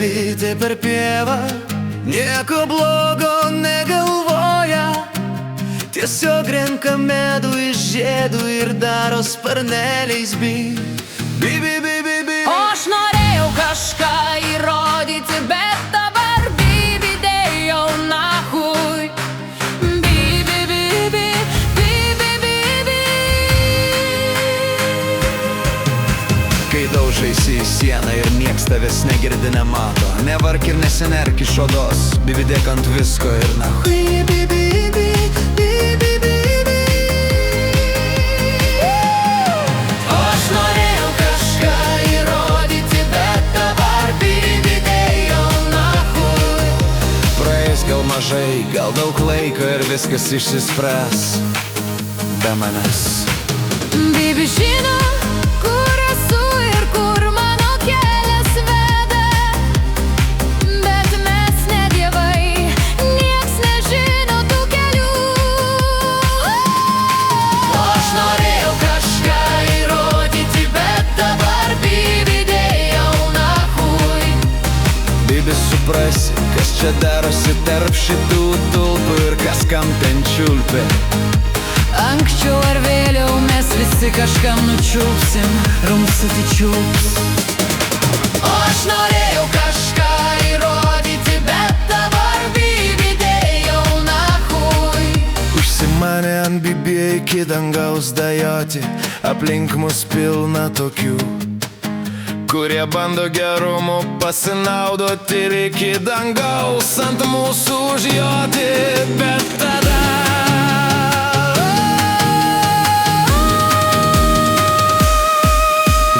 bitė per pievą, nieko blogo negalvoja, tiesiog renka medų iš žiedų ir daro sparneliais bi. O aš norėjau kažką įrodyti, bet dabar bibi dėjau nahui. Kai daužaisi į sieną ir nieks tavęs negirdi, nemato, nevark ir nesinerk iš odos, bibi dėk ant visko ir nahui. O aš norėjau kažką įrodyti, bet dabar bibi dėjau nahui. Praeis gal mažai, gal daug laiko ir viskas išsispręs be manęs. Bibi žino, kur esu ir kur mano kelias veda, bet mes ne dievai, nieks nežino tų kelių. O aš norėjau kažką įrodyti, bet dabar bibi dėjau nahui. Bibi suprasi, kas čia darosi tarp šitų tulpų ir kas kam ten čiulpė. Anksčiau ar vėliau mes visi kažkam nučiupsim, rumsutį čiups. O aš norėjau kažką įrodyti, bet dabar bibi dėjau nahui. Užsimanė ant bibi iki dangaus dajoti, aplink mus pilna tokių, kurie bando gerumu pasinaudoti ir iki dangaus ant mūsų užjoti, bet tada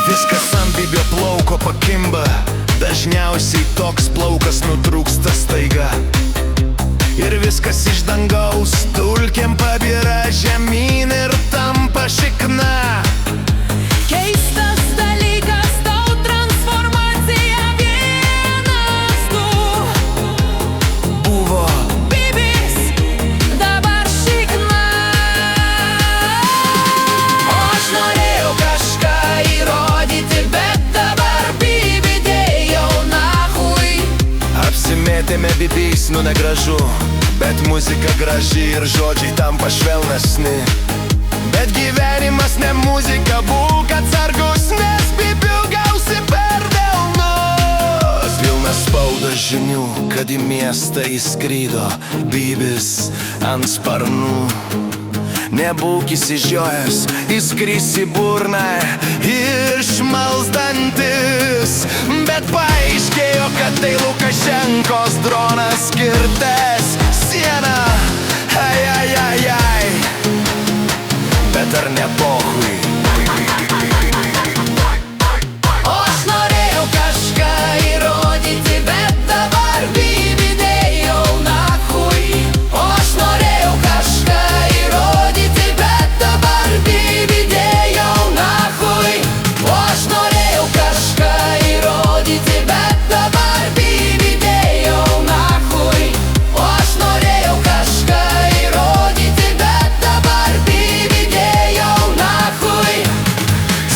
viskas ant bibio plauko pakimba, dažniausiai toks plaukas nutrūksta staiga. Ir viskas iš dangaus dulkėm pabyra žemyn ir tampa šikna. Keistas dalykas, tau transformacija vienas tu. Buvo Bibis, dabar šikna. O aš norėjau kažką įrodyti, bet dabar bibi dėjau nahui. apsimėtėme bibiais, nu negražu, bet muzika graži ir žodžiai tampa švelnesni. Bet gyvenimas ne muzika, būk atsargus, nes bibių gausi per delnus. Pilna spauda žinių, kad į miestą įskrydo bibis ant sparnų. Nebūk įsižiojęs, įskrisi burną išmals dantis, bet paaiškėjo, kad tai Lukašenkos dronas skirtas sieną. Ai, ai, ai, ai, bet ar ne pohui? O aš norėjau kažką įrodyti, bet dabar bibi dėjau nahui. O aš norėjau kažką įrodyti, bet dabar bibi dėjau nahui. O aš norėjau kažką įrodyti, bet dabar bibi dėjau nahui. O aš norėjau kažką įrodyti, bet dabar bibi dėjau nahui.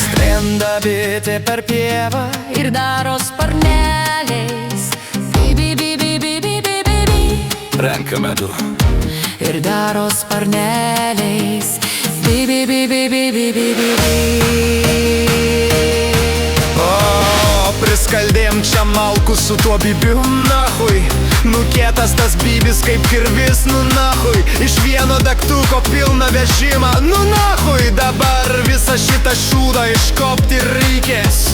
Skrenda bitė per pievą Ir daro sparneliais bibi, bibi, bibi, bibi, bibi. renka medų. Ir daro sparneliais bibi, bibi, bibi, bibi, bibi. O, priskaldėm čia malku su tuo bibiu, nahui. Nukietas tas bibis kaip kirvis, nu nahui. Iš vieno degtuko pilna vežimą, nu nahui. Dabar visą šitą šūdą iškopti reikės.